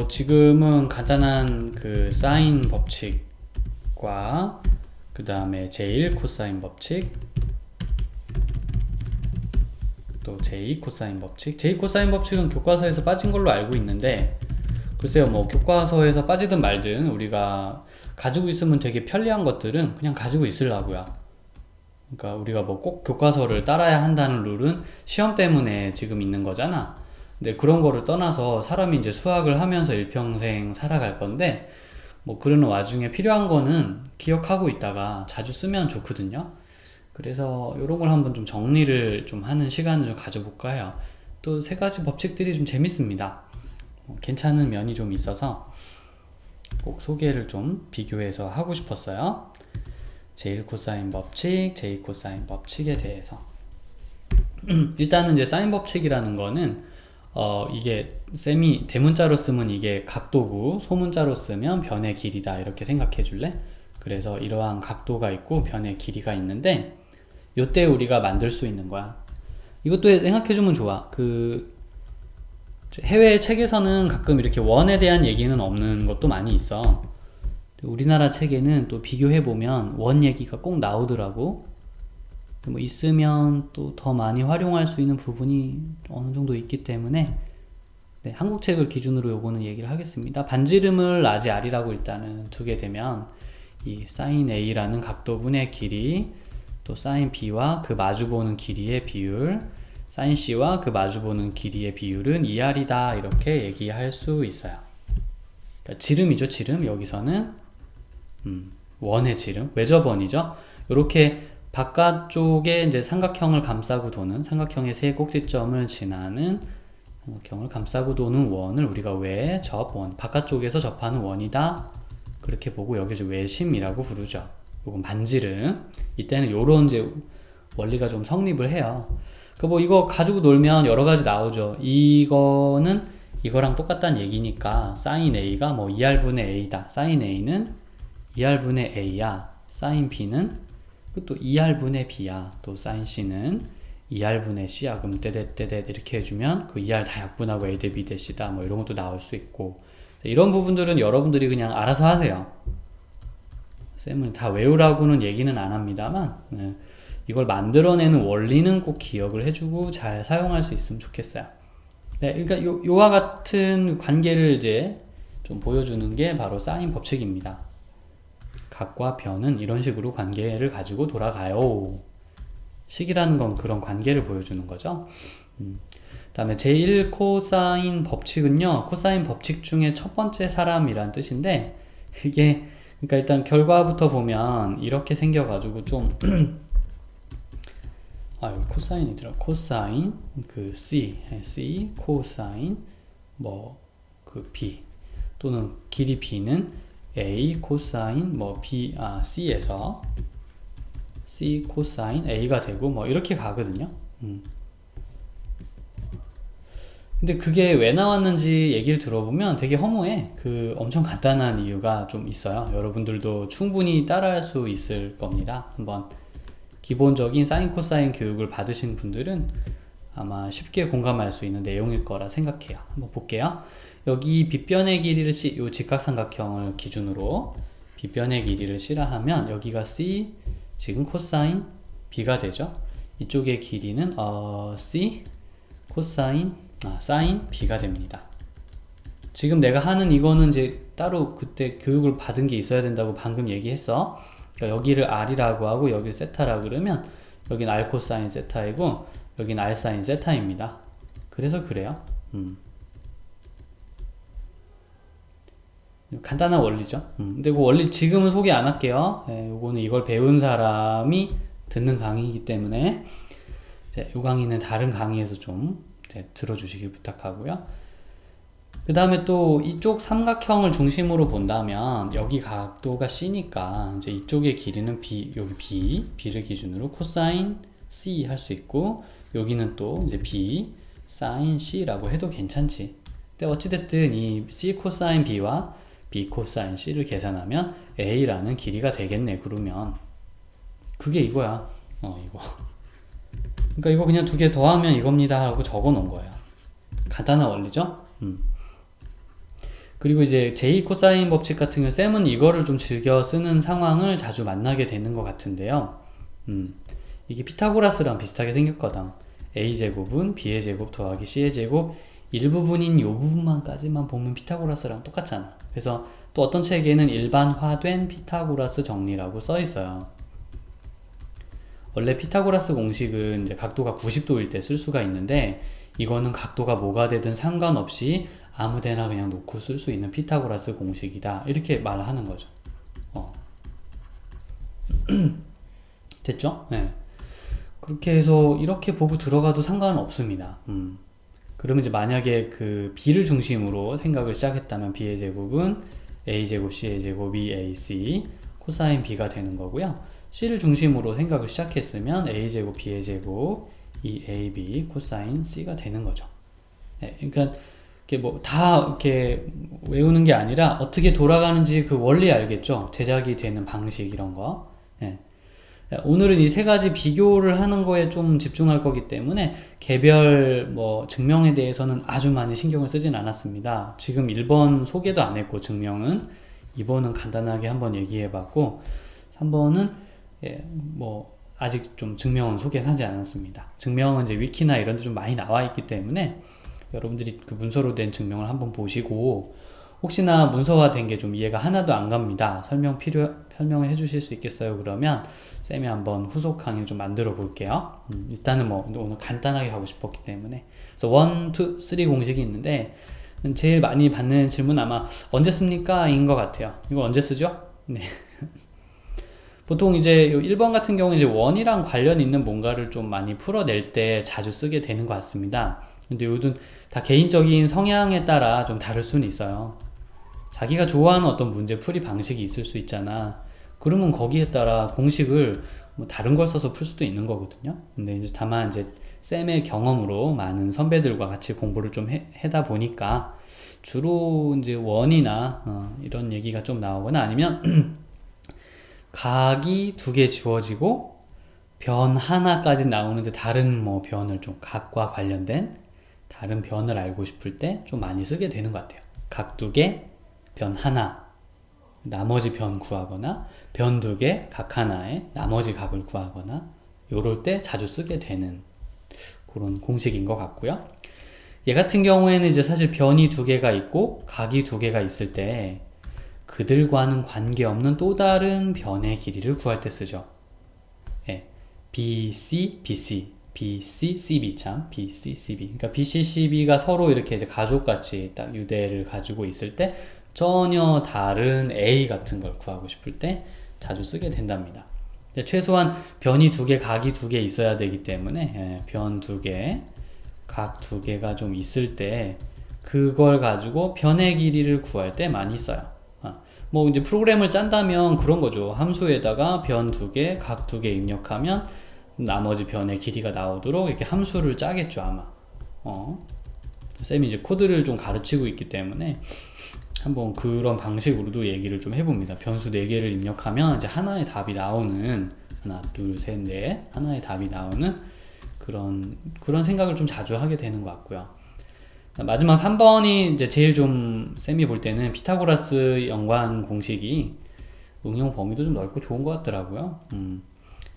지금은 간단한 그 사인 법칙과 그 다음에 제1 코사인 법칙, 또 제2 코사인 법칙. 제2 코사인 법칙은 교과서에서 빠진 걸로 알고 있는데, 글쎄요, 뭐 교과서에서 빠지든 말든 우리가 가지고 있으면 되게 편리한 것들은 그냥 가지고 있으려고요. 그러니까 우리가 뭐 꼭 교과서를 따라야 한다는 룰은 시험 때문에 지금 있는 거잖아. 근데 그런 거를 떠나서 사람이 이제 수학을 하면서 일평생 살아갈 건데, 뭐 그러는 와중에 필요한 거는 기억하고 있다가 자주 쓰면 좋거든요. 그래서 이런 걸 한번 좀 정리를 좀 하는 시간을 좀 가져볼까 해요. 또 세 가지 법칙들이 좀 재밌습니다. 괜찮은 면이 좀 있어서 꼭 소개를 좀 비교해서 하고 싶었어요. 제1 코사인 법칙, 제2 코사인 법칙에 대해서. 일단은 이제 사인 법칙이라는 거는 이게 쌤이 대문자로 쓰면 이게 각도고 소문자로 쓰면 변의 길이다 이렇게 생각해 줄래? 그래서 이러한 각도가 있고 변의 길이가 있는데 요때 우리가 만들 수 있는 거야. 이것도 생각해 주면 좋아. 그 해외 책에서는 가끔 이렇게 원에 대한 얘기는 없는 것도 많이 있어. 우리나라 책에는 또 비교해 보면 원 얘기가 꼭 나오더라고. 뭐 있으면 또 더 많이 활용할 수 있는 부분이 어느 정도 있기 때문에, 네, 한국 책을 기준으로 요거는 얘기를 하겠습니다. 반지름을 라지 R이라고 일단은 두게 되면 이 사인 A라는 각도분의 길이, 또 사인 B와 그 마주보는 길이의 비율, 사인 C와 그 마주보는 길이의 비율은 2R이다 이렇게 얘기할 수 있어요. 그러니까 지름이죠, 지름. 여기서는 원의 지름, 외접원이죠. 이렇게 바깥쪽에 이제 삼각형을 감싸고 도는, 삼각형의 세 꼭지점을 지나는, 삼각형을 감싸고 도는 원을 우리가 외접원, 바깥쪽에서 접하는 원이다 그렇게 보고, 여기 이제 외심이라고 부르죠. 이건 반지름. 이때는 요런 이제 원리가 좀 성립을 해요. 그 뭐 이거 가지고 놀면 여러 가지 나오죠. 이거는 이거랑 똑같다는 얘기니까 사인 A가 뭐 2R분의 A다. 사인 A는 2R분의 A야. 사인 B는 또 2R분의 B야. 또 사인 C는 2R분의 C야. 그럼 떼떼떼떼 이렇게 해주면 그 2R 다 약분하고 A 대 B 대 C다. 뭐 이런 것도 나올 수 있고. 이런 부분들은 여러분들이 그냥 알아서 하세요. 쌤은 다 외우라고는 얘기는 안 합니다만, 네, 이걸 만들어내는 원리는 꼭 기억을 해주고 잘 사용할 수 있으면 좋겠어요. 네, 그러니까 요와 같은 관계를 이제 좀 보여주는 게 바로 사인 법칙입니다. 각과 변은 이런 식으로 관계를 가지고 돌아가요. 식이라는 건 그런 관계를 보여주는 거죠. 다음에 제1 코사인 법칙은요, 코사인 법칙 중에 첫 번째 사람이란 뜻인데, 이게 그러니까 일단 결과부터 보면 이렇게 생겨가지고 좀 코사인이더라. 코사인 그 C 코사인 뭐 그 B, 또는 길이 B는 A 코사인 뭐 C에서 C 코사인 A가 되고 뭐 이렇게 가거든요. 근데 그게 왜 나왔는지 얘기를 들어보면 되게 허무해. 그 엄청 간단한 이유가 좀 있어요. 여러분들도 충분히 따라할 수 있을 겁니다. 한번 기본적인 사인 코사인 교육을 받으신 분들은 아마 쉽게 공감할 수 있는 내용일 거라 생각해요. 한번 볼게요. 여기 빗변의 길이를 C, 요 직각삼각형을 기준으로 빗변의 길이를 C라 하면 여기가 C, 지금 코사인 B가 되죠. 이쪽의 길이는 C 코사인 사인 B가 됩니다. 지금 내가 하는 이거는 이제 따로 그때 교육을 받은 게 있어야 된다고 방금 얘기했어. 그러니까 여기를 R이라고 하고 여기를 세타라고 그러면 여긴 R 코사인 세타이고 여긴 R 사인 세타입니다. 그래서 그래요. 간단한 원리죠. 근데 그 원리 지금은 소개 안 할게요. 요거는 이걸 배운 사람이 듣는 강의이기 때문에 이제 요 강의는 다른 강의에서 좀 들어주시길 부탁하고요. 그 다음에 또 이쪽 삼각형을 중심으로 본다면 여기 각도가 C니까 이제 이쪽의 길이는 B, 여기 B를 기준으로 코사인 C 할 수 있고, 여기는 또 이제 B 사인 C라고 해도 괜찮지. 근데 어찌됐든 이 C 코사인 B와 B 코사인 C를 계산하면 A라는 길이가 되겠네. 그러면 그게 이거야. 이거. 그러니까 이거 그냥 두 개 더하면 이겁니다 하고 적어 놓은 거예요. 간단한 원리죠? 그리고 이제 제2 코사인 법칙 같은 경우 쌤은 이거를 좀 즐겨 쓰는 상황을 자주 만나게 되는 것 같은데요. 이게 피타고라스랑 비슷하게 생겼거든. a제곱은 b의 제곱 더하기 c의 제곱 일부분인 요 부분만까지만 보면 피타고라스랑 똑같잖아. 그래서 또 어떤 책에는 일반화된 피타고라스 정리라고 써 있어요. 원래 피타고라스 공식은 이제 각도가 90도일 때 쓸 수가 있는데, 이거는 각도가 뭐가 되든 상관없이 아무데나 그냥 놓고 쓸 수 있는 피타고라스 공식이다, 이렇게 말하는 거죠. 됐죠? 네. 그렇게 해서 이렇게 보고 들어가도 상관은 없습니다. 그러면 이제 만약에 그 b를 중심으로 생각을 시작했다면 b의 제곱은 a제곱 c의 제곱이 ac 코사인 b가 되는 거고요. c를 중심으로 생각을 시작했으면 a제곱 b의 제곱 2ab 코사인 c가 되는 거죠. 네, 그러니까 이렇게 뭐 다 이렇게 외우는 게 아니라 어떻게 돌아가는지 그 원리 알겠죠? 제작이 되는 방식 이런 거. 네. 오늘은 이 세 가지 비교를 하는 거에 좀 집중할 거기 때문에 개별 뭐 증명에 대해서는 아주 많이 신경을 쓰진 않았습니다. 지금 1번 소개도 안 했고 증명은 2번은 간단하게 한번 얘기해 봤고 3번은 뭐 아직 좀 증명은 소개하지 않았습니다. 증명은 이제 위키나 이런 데 좀 많이 나와 있기 때문에 여러분들이 그 문서로 된 증명을 한번 보시고, 혹시나 문서화 된 게 좀 이해가 하나도 안 갑니다, 설명을 해주실 수 있겠어요? 그러면 쌤이 한번 후속 강의 좀 만들어 볼게요. 일단은 뭐 오늘 간단하게 하고 싶었기 때문에. 그래서 1, 2, 3 공식이 있는데, 제일 많이 받는 질문 아마 언제 씁니까? 인 것 같아요. 이거 언제 쓰죠? 네. 보통 이제 1번 같은 경우는 이제 원이랑 관련 있는 뭔가를 좀 많이 풀어낼 때 자주 쓰게 되는 것 같습니다. 근데 요즘 다 개인적인 성향에 따라 좀 다를 수는 있어요. 자기가 좋아하는 어떤 문제 풀이 방식이 있을 수 있잖아. 그러면 거기에 따라 공식을 뭐 다른 걸 써서 풀 수도 있는 거거든요. 근데 이제 다만 이제 쌤의 경험으로 많은 선배들과 같이 공부를 좀 해다 보니까 주로 이제 원이나 이런 얘기가 좀 나오거나, 아니면 각이 두 개 주어지고 변 하나까지 나오는데 다른 뭐 변을 좀 각과 관련된 다른 변을 알고 싶을 때 좀 많이 쓰게 되는 것 같아요. 각 두 개, 변 하나, 나머지 변 구하거나, 변 두 개, 각 하나에 나머지 각을 구하거나, 요럴 때 자주 쓰게 되는 그런 공식인 것 같고요. 얘 같은 경우에는 이제 사실 변이 두 개가 있고 각이 두 개가 있을 때 그들과는 관계없는 또 다른 변의 길이를 구할 때 쓰죠. 예, BC, BC, BC, CB 참, BC, CB. 그러니까 BC, CB가 서로 이렇게 이제 가족같이 딱 유대를 가지고 있을 때 전혀 다른 A 같은 걸 구하고 싶을 때 자주 쓰게 된답니다. 최소한 변이 두 개, 각이 두 개 있어야 되기 때문에 변 두 개, 각 두 개가 좀 있을 때 그걸 가지고 변의 길이를 구할 때 많이 써요. 뭐 이제 프로그램을 짠다면 그런 거죠. 함수에다가 변 두 개, 각 두 개 입력하면 나머지 변의 길이가 나오도록 이렇게 함수를 짜겠죠, 아마. 쌤이 이제 코드를 좀 가르치고 있기 때문에 한번 그런 방식으로도 얘기를 좀 해봅니다. 변수 4개를 입력하면 이제 하나의 답이 나오는, 하나, 둘, 셋, 넷, 하나의 답이 나오는 그런 생각을 좀 자주 하게 되는 것 같고요. 마지막 3번이 이제 제일 좀 쌤이 볼 때는 피타고라스 연관 공식이 응용 범위도 좀 넓고 좋은 것 같더라고요.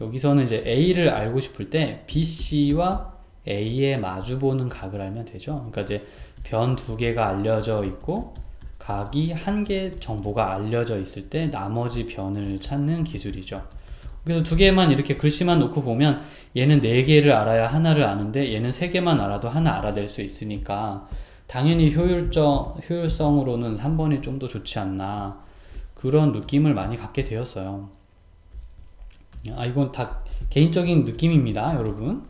여기서는 이제 A를 알고 싶을 때 BC와 A에 마주보는 각을 알면 되죠. 그러니까 이제 변 두 개가 알려져 있고 각이 한 개 정보가 알려져 있을 때 나머지 변을 찾는 기술이죠. 그래서 두 개만 이렇게 글씨만 놓고 보면 얘는 4개를 알아야 하나를 아는데 얘는 3개만 알아도 하나 알아낼 수 있으니까 당연히 효율성으로는 3번이 좀 더 좋지 않나, 그런 느낌을 많이 갖게 되었어요. 이건 다 개인적인 느낌입니다, 여러분.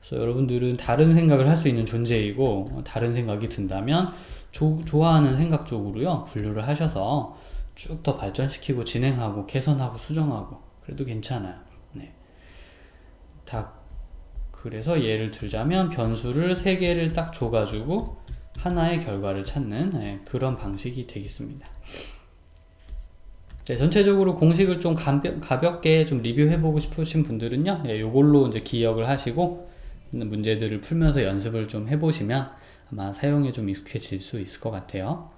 그래서 여러분들은 다른 생각을 할 수 있는 존재이고, 다른 생각이 든다면 좋아하는 생각 쪽으로요 분류를 하셔서 쭉 더 발전시키고 진행하고 개선하고 수정하고 그래도 괜찮아요. 네. 그래서 예를 들자면 변수를 3개를 딱 줘가지고 하나의 결과를 찾는 그런 방식이 되겠습니다. 네, 전체적으로 공식을 좀 가볍게 좀 리뷰해보고 싶으신 분들은요, 요걸로 이제 기억을 하시고 문제들을 풀면서 연습을 좀 해보시면 아마 사용에 좀 익숙해질 수 있을 것 같아요.